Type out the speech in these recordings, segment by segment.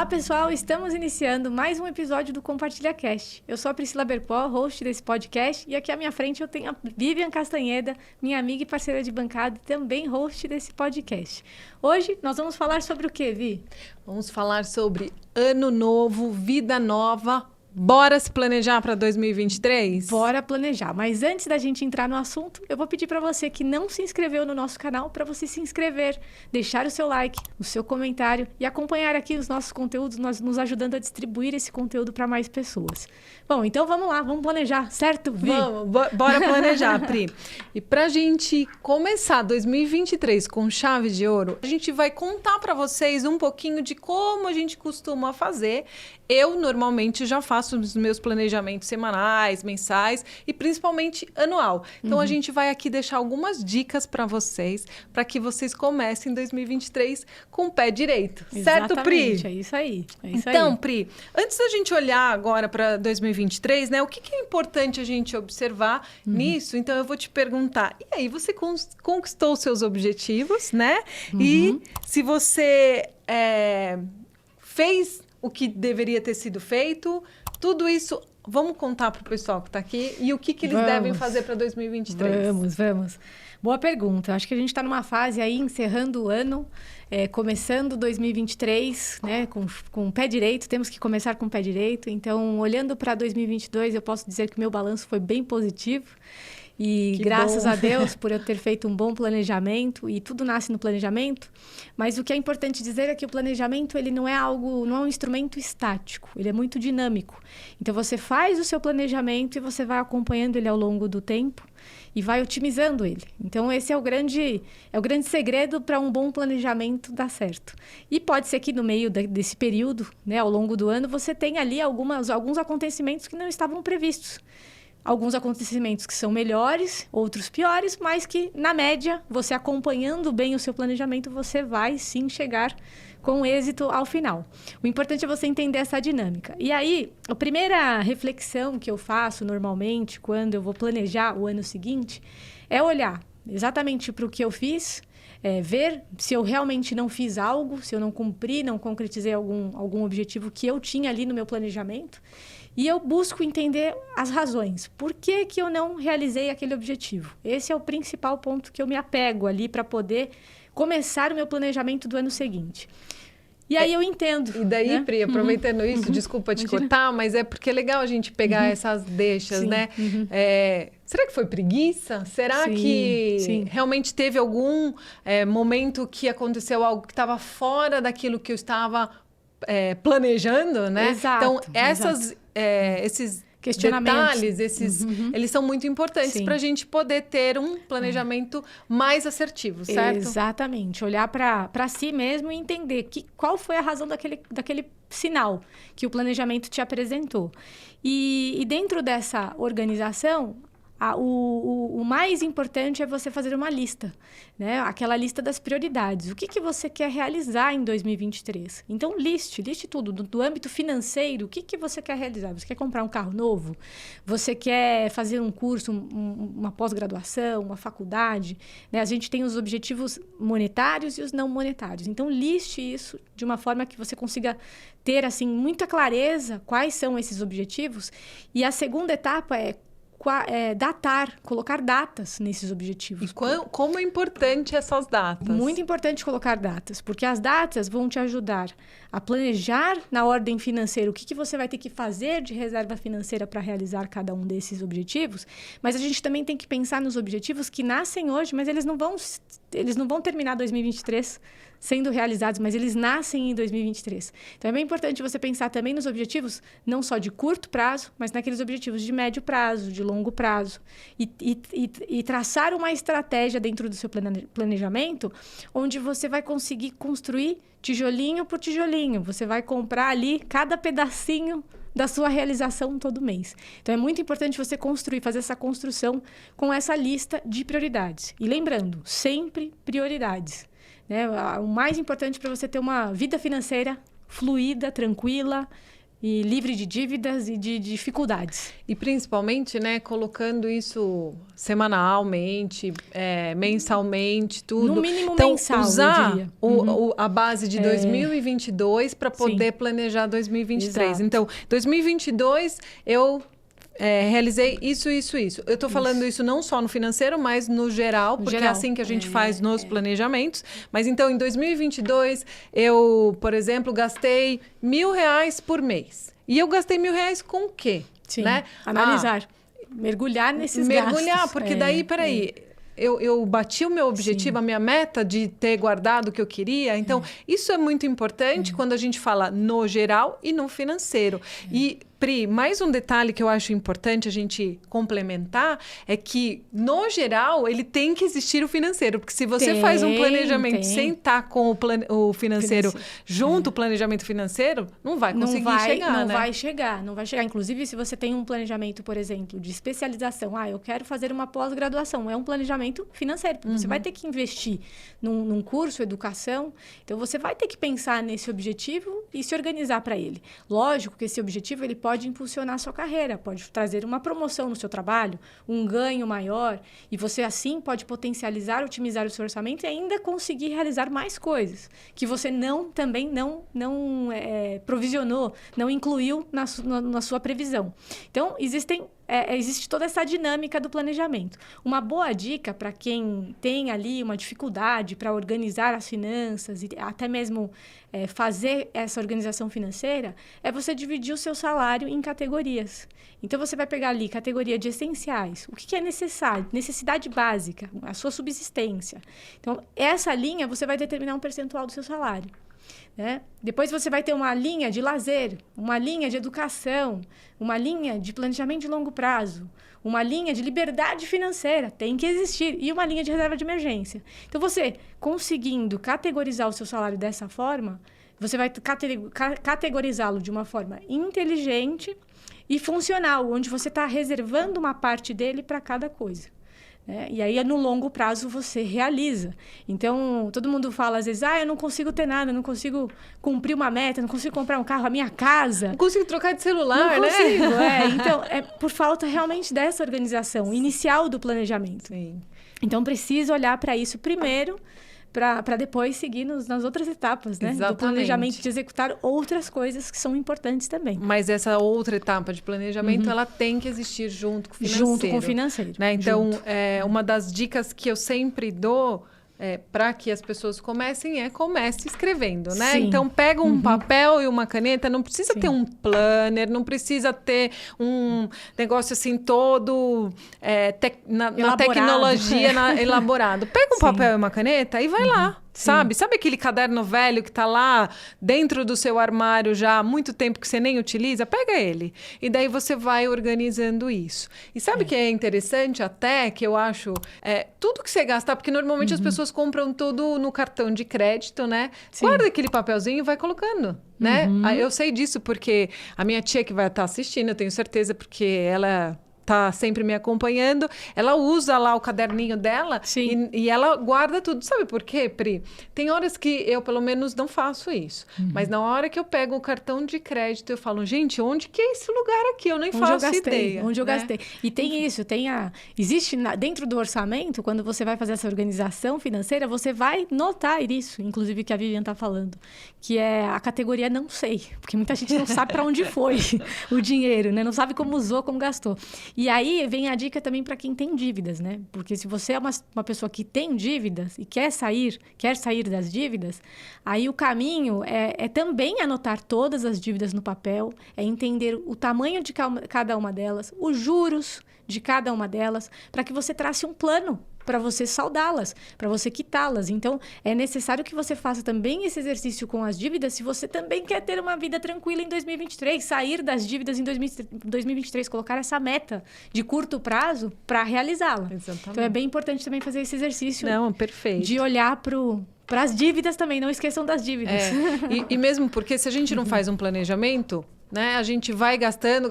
pessoal, estamos iniciando mais um episódio do Compartilha Cast. Eu sou a Priscila Berpó, host desse podcast, e aqui à minha frente eu tenho a Vivian Castanheda, minha amiga e parceira de bancada, e também host desse podcast. Hoje nós vamos falar sobre o quê, Vi? Vamos falar sobre ano novo, vida nova. Bora se planejar para 2023? Bora planejar. Mas antes da gente entrar no assunto, eu vou pedir para você que não se inscreveu no nosso canal, para você se inscrever, deixar o seu like, o seu comentário e acompanhar aqui os nossos conteúdos, nos ajudando a distribuir esse conteúdo para mais pessoas. Bom, então vamos lá, vamos planejar, certo, Vi? Vamos, bora planejar, Pri. E pra gente começar 2023 com chave de ouro, a gente vai contar para vocês um pouquinho de como a gente costuma fazer. Eu, normalmente, já faço os meus planejamentos semanais, mensais e principalmente anual. Então, a gente vai aqui deixar algumas dicas para vocês, para que vocês comecem 2023 com o pé direito. Exatamente, certo, Pri? É isso aí. Então, Pri, antes da gente olhar agora para 2023, né? O que é importante a gente observar nisso? Então, eu vou te perguntar. E aí, você conquistou os seus objetivos, né? E se você fez o que deveria ter sido feito, tudo isso, vamos contar para o pessoal que está aqui e o que eles devem fazer para 2023. Vamos. Boa pergunta. Acho que a gente está numa fase aí, encerrando o ano, começando 2023, né, com o pé direito, temos que começar com o pé direito. Então, olhando para 2022, eu posso dizer que o meu balanço foi bem positivo. E que graças bom. a Deus por eu ter feito um bom planejamento, e tudo nasce no planejamento, mas o que é importante dizer é que o planejamento ele não é um instrumento estático, ele é muito dinâmico. Então você faz o seu planejamento e você vai acompanhando ele ao longo do tempo e vai otimizando ele. Então esse é o grande segredo para um bom planejamento dar certo. E pode ser que no meio desse período, né, ao longo do ano, você tenha ali alguns acontecimentos que não estavam previstos. Alguns acontecimentos que são melhores, outros piores, mas que, na média, você acompanhando bem o seu planejamento, você vai sim chegar com êxito ao final. O importante é você entender essa dinâmica. E aí, a primeira reflexão que eu faço normalmente quando eu vou planejar o ano seguinte é olhar exatamente para o que eu fiz, ver se eu realmente não fiz algo, se eu não cumpri, não concretizei algum objetivo que eu tinha ali no meu planejamento. E eu busco entender as razões. Por que eu não realizei aquele objetivo? Esse é o principal ponto que eu me apego ali para poder começar o meu planejamento do ano seguinte. E aí eu entendo. E daí, né? Pri, aproveitando isso, desculpa te cortar, mas é porque é legal a gente pegar essas deixas, né? Será que foi preguiça? Será que realmente teve algum momento que aconteceu algo que estava fora daquilo que eu estava planejando, né? Exato, então, esses detalhes, eles são muito importantes para a gente poder ter um planejamento mais assertivo, certo? Exatamente. Olhar para si mesmo e entender qual foi a razão daquele sinal que o planejamento te apresentou. E dentro dessa organização, o mais importante é você fazer uma lista, né? Aquela lista das prioridades. O que você quer realizar em 2023? Então, liste tudo. Do âmbito financeiro, o que você quer realizar? Você quer comprar um carro novo? Você quer fazer um curso, uma pós-graduação, uma faculdade? Né? A gente tem os objetivos monetários e os não monetários. Então, liste isso de uma forma que você consiga ter assim, muita clareza quais são esses objetivos. E a segunda etapa é datar, colocar datas nesses objetivos. E como é importante essas datas? Muito importante colocar datas, porque as datas vão te ajudar a planejar na ordem financeira o que você vai ter que fazer de reserva financeira para realizar cada um desses objetivos, mas a gente também tem que pensar nos objetivos que nascem hoje, mas eles não vão terminar 2023 sendo realizados, mas eles nascem em 2023. Então, é bem importante você pensar também nos objetivos, não só de curto prazo, mas naqueles objetivos de médio prazo, de longo prazo. E traçar uma estratégia dentro do seu planejamento, onde você vai conseguir construir tijolinho por tijolinho. Você vai comprar ali cada pedacinho da sua realização todo mês. Então, é muito importante você fazer essa construção com essa lista de prioridades. E lembrando, sempre prioridades. Né? O mais importante para você ter uma vida financeira fluida, tranquila, e livre de dívidas e de dificuldades. E principalmente, né, colocando isso semanalmente, mensalmente, tudo. No mínimo então, mensal, usar eu diria. a base de 2022 para poder planejar 2023. Exato. Então, 2022 eu realizei isso. Eu estou falando isso não só no financeiro, mas no geral, porque é assim que a gente faz nos planejamentos. Mas então, em 2022, eu, por exemplo, gastei R$1.000 por mês. E eu gastei R$1.000 com o quê? Sim, né? analisar. Mergulhar nesses gastos. Mergulhar, porque daí, peraí... Eu bati o meu objetivo, a minha meta de ter guardado o que eu queria. Então, isso é muito importante quando a gente fala no geral e no financeiro. E, Pri, mais um detalhe que eu acho importante a gente complementar é que, no geral, ele tem que existir o financeiro. Porque se você faz um planejamento sem estar com o financeiro junto, o planejamento financeiro, não vai conseguir chegar, Não vai chegar. Inclusive, se você tem um planejamento, por exemplo, de especialização. Eu quero fazer uma pós-graduação. É um planejamento financeiro. Você vai ter que investir num curso, educação. Então, você vai ter que pensar nesse objetivo e se organizar para ele. Lógico que esse objetivo ele pode impulsionar a sua carreira, pode trazer uma promoção no seu trabalho, um ganho maior, e você assim pode potencializar, otimizar o seu orçamento e ainda conseguir realizar mais coisas que você também não provisionou, não incluiu na sua previsão. Então, existe toda essa dinâmica do planejamento. Uma boa dica para quem tem ali uma dificuldade para organizar as finanças e até mesmo fazer essa organização financeira é você dividir o seu salário em categorias. Então, você vai pegar ali categoria de essenciais. O que é necessário? Necessidade básica, a sua subsistência. Então, essa linha você vai determinar um percentual do seu salário. Né? Depois você vai ter uma linha de lazer, uma linha de educação, uma linha de planejamento de longo prazo, uma linha de liberdade financeira, tem que existir, e uma linha de reserva de emergência. Então, você conseguindo categorizar o seu salário dessa forma, você vai categorizá-lo de uma forma inteligente e funcional, onde você está reservando uma parte dele para cada coisa. E aí, no longo prazo, você realiza. Então, todo mundo fala, às vezes, eu não consigo ter nada, não consigo cumprir uma meta, não consigo comprar um carro, a minha casa. Não consigo trocar de celular, não consigo, Então, é por falta realmente dessa organização inicial do planejamento. Sim. Então, preciso olhar para isso primeiro, para depois seguir nas outras etapas, né? Exatamente. Do planejamento, de executar outras coisas que são importantes também. Mas essa outra etapa de planejamento, ela tem que existir junto com o financeiro. Junto com o financeiro. Né? Então, uma das dicas que eu sempre dou para que as pessoas comece escrevendo, né? Sim. Então, pega um papel e uma caneta, não precisa ter um planner, não precisa ter um negócio assim todo na tecnologia elaborado. Pega um papel e uma caneta e vai lá. Sabe aquele caderno velho que está lá dentro do seu armário já há muito tempo que você nem utiliza? Pega ele. E daí você vai organizando isso. E sabe o que é interessante até, que eu acho, tudo que você gastar, porque normalmente as pessoas compram tudo no cartão de crédito, né? Sim. Guarda aquele papelzinho e vai colocando, né? Eu sei disso porque a minha tia que vai estar assistindo, eu tenho certeza, porque ela tá sempre me acompanhando, ela usa lá o caderninho dela e ela guarda tudo. Sabe por quê, Pri? Tem horas que eu, pelo menos, não faço isso. Mas na hora que eu pego o cartão de crédito, eu falo, gente, onde que é esse lugar aqui? Eu nem faço ideia. Onde eu gastei. E tem isso, existe dentro do orçamento, quando você vai fazer essa organização financeira, você vai notar isso, inclusive que a Vivian tá falando, que é a categoria não sei, porque muita gente não sabe para onde foi o dinheiro, né? Não sabe como usou, como gastou. E aí vem a dica também para quem tem dívidas, né? Porque se você é uma pessoa que tem dívidas e quer sair das dívidas, aí o caminho é também anotar todas as dívidas no papel, é entender o tamanho de cada uma delas, os juros de cada uma delas, para que você trace um plano para você saldá-las, para você quitá-las. Então, é necessário que você faça também esse exercício com as dívidas se você também quer ter uma vida tranquila em 2023, sair das dívidas em 2023, colocar essa meta de curto prazo para realizá-la. Exatamente. Então, é bem importante também fazer esse exercício. Perfeito. De olhar para as dívidas também, não esqueçam das dívidas. E mesmo porque se a gente não faz um planejamento, né? A gente vai gastando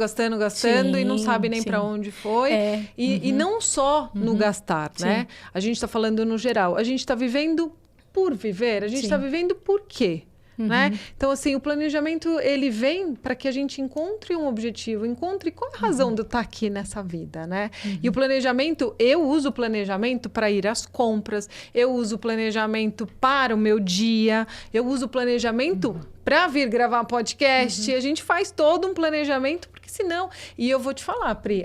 e não sabe nem para onde foi. E não só no gastar, né? A gente está falando no geral. A gente está vivendo por viver. A gente está vivendo por quê? né? Então, assim, o planejamento, ele vem para que a gente encontre um objetivo, encontre qual é a razão de eu estar aqui nessa vida, né? E o planejamento, eu uso o planejamento para ir às compras, eu uso o planejamento para o meu dia, eu uso o planejamento para vir gravar podcast, a gente faz todo um planejamento, porque senão... E eu vou te falar, Pri,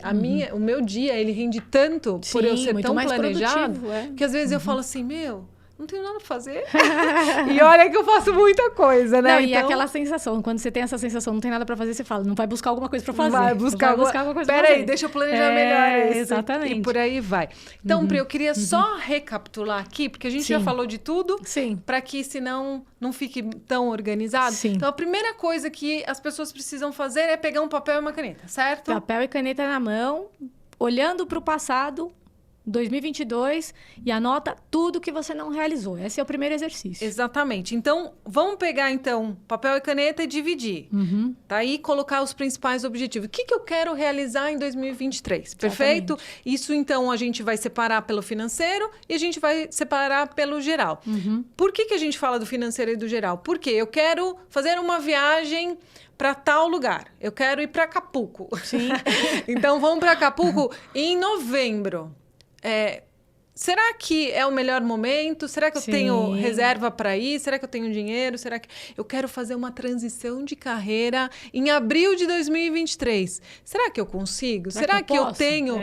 o meu dia, ele rende tanto por eu ser tão planejado, que às vezes eu falo assim, não tenho nada a fazer. E olha que eu faço muita coisa, né? Não, e aquela sensação, quando você tem essa sensação, não tem nada pra fazer, você fala, não vai buscar alguma coisa pra fazer. Vai buscar alguma coisa pra fazer. Peraí, deixa eu planejar melhor isso. Exatamente. E por aí vai. Então, Pri, eu queria só recapitular aqui, porque a gente já falou de tudo. Sim. Pra que, senão, não fique tão organizado. Sim. Então, a primeira coisa que as pessoas precisam fazer é pegar um papel e uma caneta, certo? Papel e caneta na mão, olhando pro passado... 2022 e anota tudo que você não realizou. Esse é o primeiro exercício. Exatamente. Então, vamos pegar, papel e caneta e dividir. Tá aí, colocar os principais objetivos. O que eu quero realizar em 2023? Perfeito? Isso, então, a gente vai separar pelo financeiro e a gente vai separar pelo geral. Por que a gente fala do financeiro e do geral? Porque eu quero fazer uma viagem para tal lugar. Eu quero ir para Acapulco. Sim. Então, vamos para Acapulco em novembro. Será que é o melhor momento? Será que eu tenho reserva para ir? Será que eu tenho dinheiro? Será que eu quero fazer uma transição de carreira em abril de 2023? Será que eu consigo? Será que eu tenho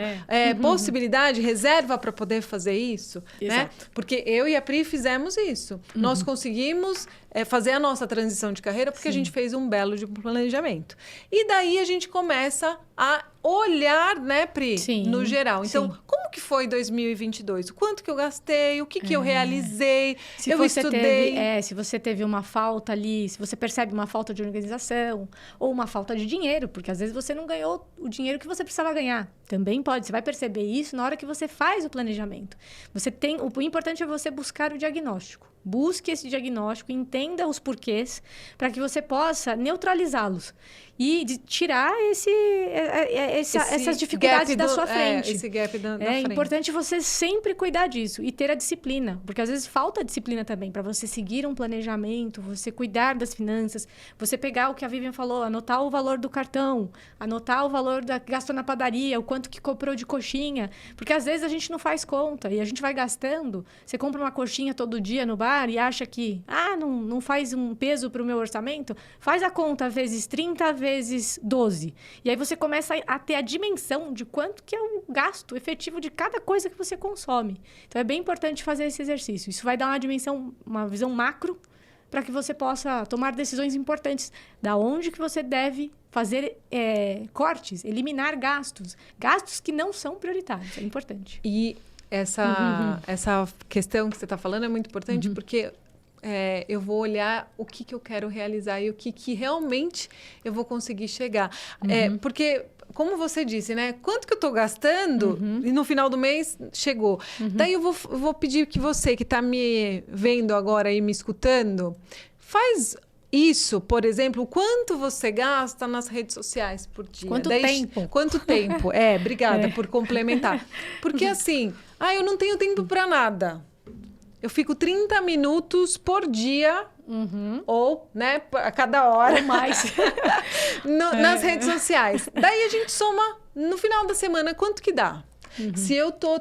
possibilidade, reserva para poder fazer isso? Né? Porque eu e a Pri fizemos isso. Nós conseguimos fazer a nossa transição de carreira porque a gente fez um belo de planejamento. E daí a gente começa a olhar, né, Pri, no geral. Então, como que foi 2022? O quanto que eu gastei? O que eu realizei? Eu estudei. Se você teve uma falta ali, se você percebe uma falta de organização ou uma falta de dinheiro, porque às vezes você não ganhou o dinheiro que você precisava ganhar. Também pode. Você vai perceber isso na hora que você faz o planejamento. O importante é você buscar o diagnóstico. Busque esse diagnóstico, entenda os porquês, para que você possa neutralizá-los e tirar essas dificuldades da sua frente. Esse gap da frente. É importante você sempre cuidar disso e ter a disciplina, porque às vezes falta disciplina também para você seguir um planejamento, você cuidar das finanças, você pegar o que a Vivian falou, anotar o valor do cartão, anotar o valor da que gastou na padaria, o quanto que comprou de coxinha, porque às vezes a gente não faz conta e a gente vai gastando. Você compra uma coxinha todo dia no bar e acha que não faz um peso para o meu orçamento, faz a conta vezes 30 vezes 12. E aí você começa a ter a dimensão de quanto que é o gasto efetivo de cada coisa que você consome. Então é bem importante fazer esse exercício. Isso vai dar uma visão macro para que você possa tomar decisões importantes da onde que você deve fazer cortes, eliminar gastos que não são prioritários. É importante. E essa questão que você está falando é muito importante porque eu vou olhar o que eu quero realizar e o que realmente eu vou conseguir chegar. Porque, como você disse, né? Quanto que eu estou gastando e no final do mês chegou. Daí eu vou pedir que você que está me vendo agora e me escutando, faz isso, por exemplo, quanto você gasta nas redes sociais por dia? Quanto tempo? Quanto tempo? Obrigada por complementar. Porque assim, eu não tenho tempo para nada. Eu fico 30 minutos por dia, ou, né, a cada hora. Ou mais. Nas redes sociais. Daí a gente soma, no final da semana, quanto que dá? Se eu tô...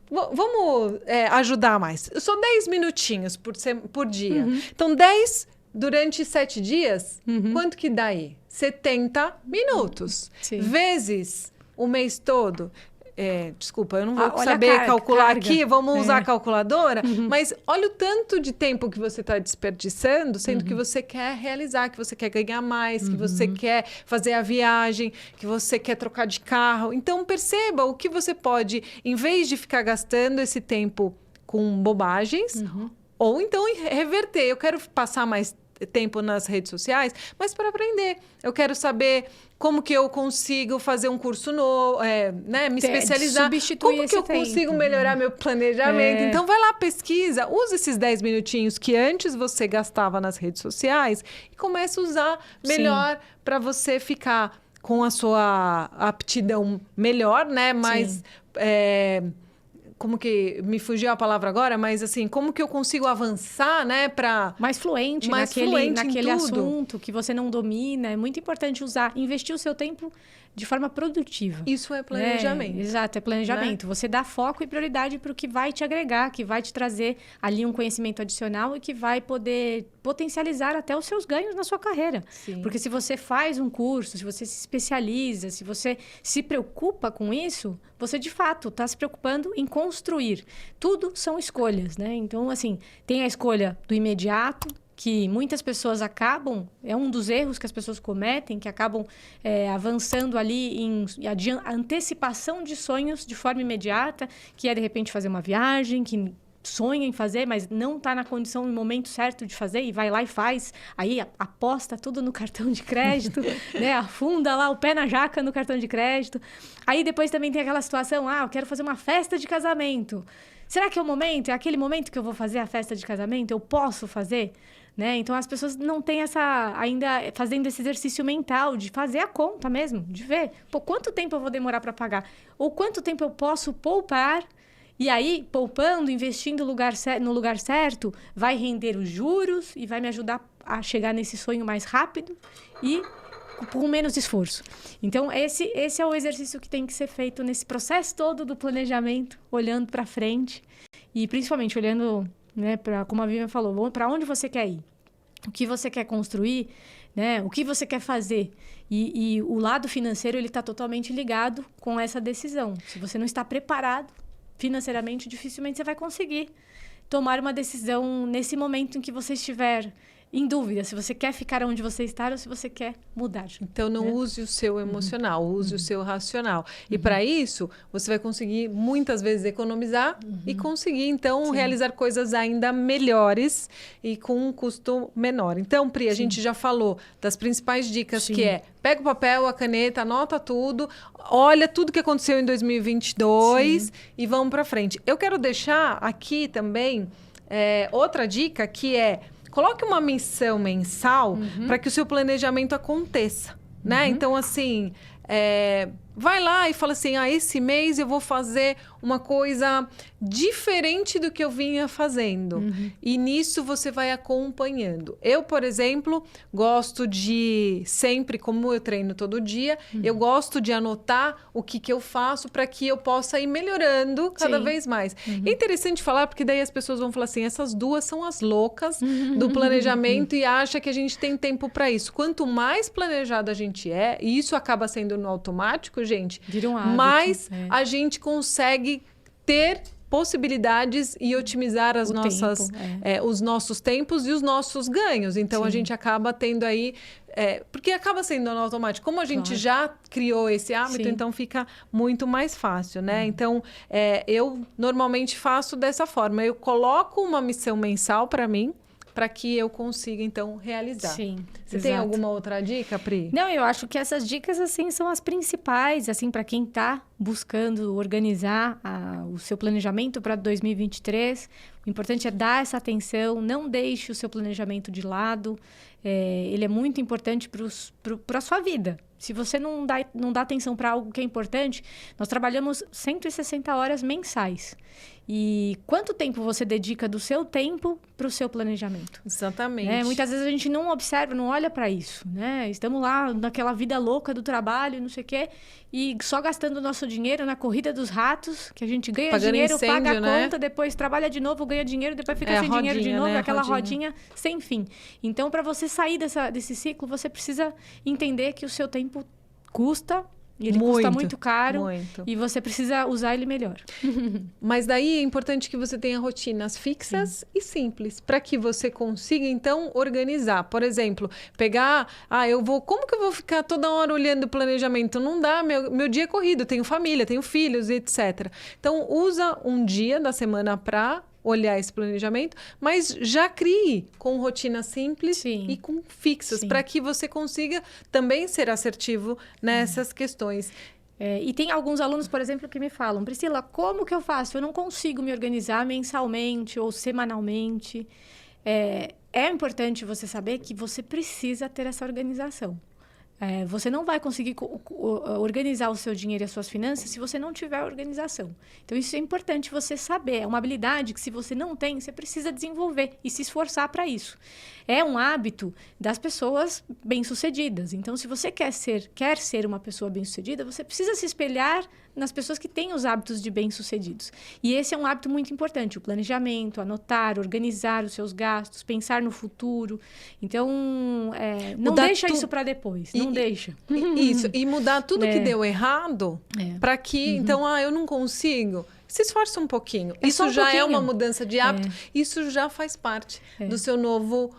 Vamos ajudar mais. Eu sou 10 minutinhos por dia. Então, 10 durante 7 dias, quanto que dá aí? 70 minutos. Sim. Vezes o mês todo. Desculpa, eu não vou saber calcular aqui, vamos usar a calculadora, mas olha o tanto de tempo que você está desperdiçando, sendo que você quer realizar, que você quer ganhar mais, que você quer fazer a viagem, que você quer trocar de carro. Então, perceba o que você pode, em vez de ficar gastando esse tempo com bobagens, ou então reverter. Eu quero passar mais tempo nas redes sociais, mas para aprender. Eu quero saber como que eu consigo fazer um curso novo, né? Me especializar. Como que eu consigo melhorar meu planejamento? Então, vai lá, pesquisa. Usa esses 10 minutinhos que antes você gastava nas redes sociais e começa a usar melhor para você ficar com a sua aptidão melhor, né? Mais como que me fugiu a palavra agora, mas assim, como que eu consigo avançar, né, para mais fluente naquele assunto que você não domina. É muito importante investir o seu tempo de forma produtiva. Isso é planejamento. Exato, é planejamento. Né? Você dá foco e prioridade para o que vai te agregar, que vai te trazer ali um conhecimento adicional e que vai poder potencializar até os seus ganhos na sua carreira. Sim. Porque se você faz um curso, se você se especializa, se você se preocupa com isso, você de fato está se preocupando em construir. Tudo são escolhas, né? Então, assim, tem a escolha do imediato, que muitas pessoas acabam, é um dos erros que as pessoas cometem, que acabam avançando ali em antecipação de sonhos de forma imediata, que é, de repente, fazer uma viagem, que sonha em fazer, mas não está na condição, no momento certo de fazer, e vai lá e faz. Aí aposta tudo no cartão de crédito, né? Afunda lá o pé na jaca no cartão de crédito. Aí depois também tem aquela situação, eu quero fazer uma festa de casamento. Será que é o momento? É aquele momento que eu vou fazer a festa de casamento? Eu posso fazer? Né? Então, as pessoas não têm ainda fazendo esse exercício mental de fazer a conta mesmo, de ver quanto tempo eu vou demorar para pagar, ou quanto tempo eu posso poupar, e aí, poupando, investindo no lugar certo, vai render os juros e vai me ajudar a chegar nesse sonho mais rápido e com menos esforço. Então, esse é o exercício que tem que ser feito nesse processo todo do planejamento, olhando para frente e principalmente olhando, né, como a Vivian falou, para onde você quer ir, o que você quer construir, né, o que você quer fazer. E o lado financeiro ele está totalmente ligado com essa decisão. Se você não está preparado financeiramente, dificilmente você vai conseguir tomar uma decisão nesse momento em que você estiver em dúvida, se você quer ficar onde você está ou se você quer mudar. Então, não use o seu emocional, use o seu racional. E para isso, você vai conseguir, muitas vezes, economizar e conseguir, então, realizar coisas ainda melhores e com um custo menor. Então, Pri, a gente já falou das principais dicas, que é, pega o papel, a caneta, anota tudo, olha tudo que aconteceu em 2022 e vamos para frente. Eu quero deixar aqui também outra dica, que é: coloque uma missão mensal para que o seu planejamento aconteça, né? Então, assim, vai lá e fala assim, esse mês eu vou fazer uma coisa diferente do que eu vinha fazendo. E nisso você vai acompanhando. Eu, por exemplo, gosto de sempre, como eu treino todo dia, eu gosto de anotar o que eu faço para que eu possa ir melhorando cada vez mais. É interessante falar, porque daí as pessoas vão falar assim, essas duas são as loucas do planejamento e acha que a gente tem tempo para isso. Quanto mais planejado a gente e isso acaba sendo no automático, gente, vira um hábito, mais a gente consegue ter possibilidades e otimizar os nossos tempos e os nossos ganhos. Então, a gente acaba tendo aí... porque acaba sendo no automático. Como a gente já criou esse hábito, então fica muito mais fácil, né? Então, eu normalmente faço dessa forma. Eu coloco uma missão mensal para mim, para que eu consiga, então, realizar. Sim, Você tem alguma outra dica, Pri? Não, eu acho que essas dicas, assim, são as principais, assim, para quem está buscando organizar o seu planejamento para 2023. O importante é dar essa atenção, não deixe o seu planejamento de lado. Ele é muito importante para a sua vida. Se você não dá atenção para algo que é importante, nós trabalhamos 160 horas mensais. E quanto tempo você dedica do seu tempo para o seu planejamento? Exatamente. Muitas vezes a gente não observa, não olha para isso, né? Estamos lá naquela vida louca do trabalho, não sei o quê, e só gastando o nosso dinheiro na corrida dos ratos, que a gente ganha dinheiro, incêndio, paga a né? conta, depois trabalha de novo, ganha dinheiro, depois fica sem dinheiro de novo, né? aquela rodinha sem fim. Então, para você sair desse ciclo, você precisa entender que o seu tempo custa. E ele custa muito caro e você precisa usar ele melhor. Mas daí é importante que você tenha rotinas fixas e simples, para que você consiga, então, organizar. Por exemplo, pegar, como que eu vou ficar toda hora olhando o planejamento? Não dá, meu dia é corrido, tenho família, tenho filhos, etc. Então, usa um dia da semana para olhar esse planejamento, mas já crie com rotinas simples e com fixas, para que você consiga também ser assertivo nessas questões. E tem alguns alunos, por exemplo, que me falam, Priscila, como que eu faço? Eu não consigo me organizar mensalmente ou semanalmente. É importante você saber que você precisa ter essa organização. Você não vai conseguir organizar o seu dinheiro e as suas finanças se você não tiver organização. Então, isso é importante você saber. É uma habilidade que, se você não tem, você precisa desenvolver e se esforçar para isso. É um hábito das pessoas bem-sucedidas. Então, se você quer ser uma pessoa bem-sucedida, você precisa se espelhar nas pessoas que têm os hábitos de bem-sucedidos. E esse é um hábito muito importante, o planejamento, anotar, organizar os seus gastos, pensar no futuro. Então, não deixa isso para depois, não deixa. Isso, e mudar tudo que deu errado para que, então, eu não consigo. Se esforça um pouquinho. Isso já é uma mudança de hábito. Isso já faz parte do seu novo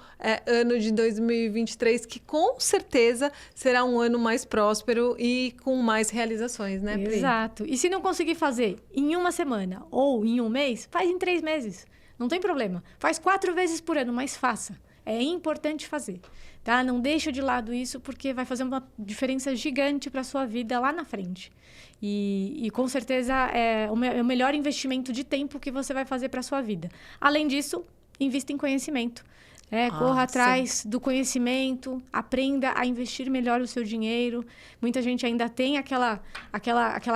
ano de 2023, que com certeza será um ano mais próspero e com mais realizações, né, Pri? Exato. E se não conseguir fazer em uma semana ou em um mês, faz em 3 meses. Não tem problema. Faz 4 vezes por ano, mas faça. É importante fazer, tá? Não deixa de lado isso, porque vai fazer uma diferença gigante para a sua vida lá na frente. E com certeza é o melhor investimento de tempo que você vai fazer para a sua vida. Além disso, invista em conhecimento. Corra atrás do conhecimento, aprenda a investir melhor o seu dinheiro. Muita gente ainda tem aquela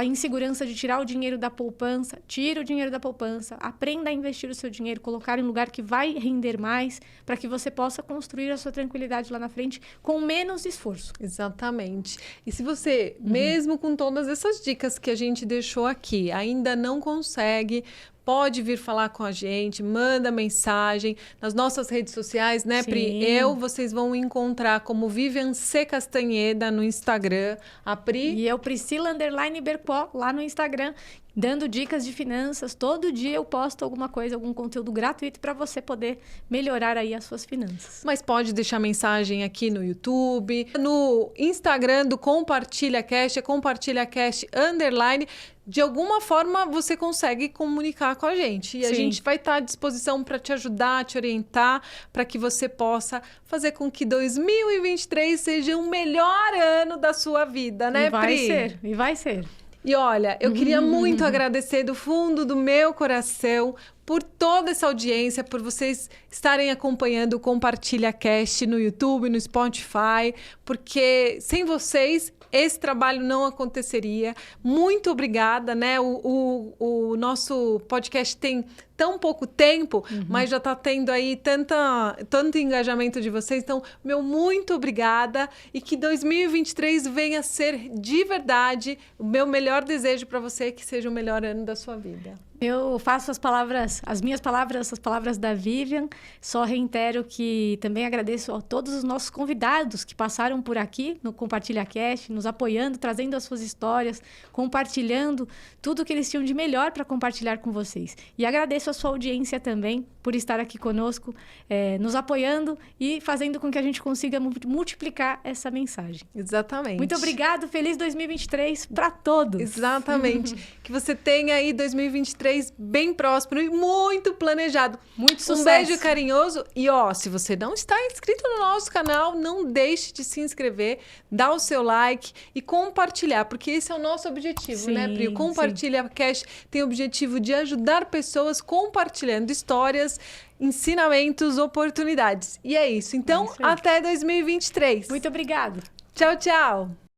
insegurança de tirar o dinheiro da poupança. Tira o dinheiro da poupança, aprenda a investir o seu dinheiro, colocar em um lugar que vai render mais, para que você possa construir a sua tranquilidade lá na frente com menos esforço. Exatamente. E se você, mesmo com todas essas dicas que a gente deixou aqui, ainda não consegue, pode vir falar com a gente, manda mensagem nas nossas redes sociais, né, Sim. Pri? Vocês vão encontrar como Vivian C. Castanheda no Instagram, a Pri. E eu, Priscila_Berpó, lá no Instagram, dando dicas de finanças. Todo dia eu posto alguma coisa, algum conteúdo gratuito para você poder melhorar aí as suas finanças. Mas pode deixar mensagem aqui no YouTube, no Instagram do Compartilha Cast, Compartilha Cast _. De alguma forma você consegue comunicar com a gente. E a gente vai estar à disposição para te ajudar, te orientar, para que você possa fazer com que 2023 seja o melhor ano da sua vida, né, Pri? E vai ser. E olha, eu queria muito agradecer do fundo do meu coração por toda essa audiência, por vocês estarem acompanhando o Compartilha Cast no YouTube, no Spotify, porque sem vocês esse trabalho não aconteceria. Muito obrigada, né? O nosso podcast tem tão pouco tempo, mas já está tendo aí tanto engajamento de vocês. Então, muito obrigada, e que 2023 venha a ser de verdade o meu melhor desejo para você, que seja o melhor ano da sua vida. Eu faço as minhas palavras, as palavras da Vivian. Só reitero que também agradeço a todos os nossos convidados que passaram por aqui no Compartilha Cast, nos apoiando, trazendo as suas histórias, compartilhando tudo que eles tinham de melhor para compartilhar com vocês. E agradeço a sua audiência também por estar aqui conosco, nos apoiando e fazendo com que a gente consiga multiplicar essa mensagem. Exatamente. Muito obrigado, feliz 2023 para todos. Exatamente. Que você tenha aí 2023 bem próspero e muito planejado. Muito sucesso. Um beijo carinhoso. E se você não está inscrito no nosso canal, não deixe de se inscrever, dar o seu like e compartilhar, porque esse é o nosso objetivo, né, Pri? O Compartilha Cast tem o objetivo de ajudar pessoas compartilhando histórias, ensinamentos, oportunidades. E é isso. Então, até 2023. Muito obrigado. Tchau, tchau.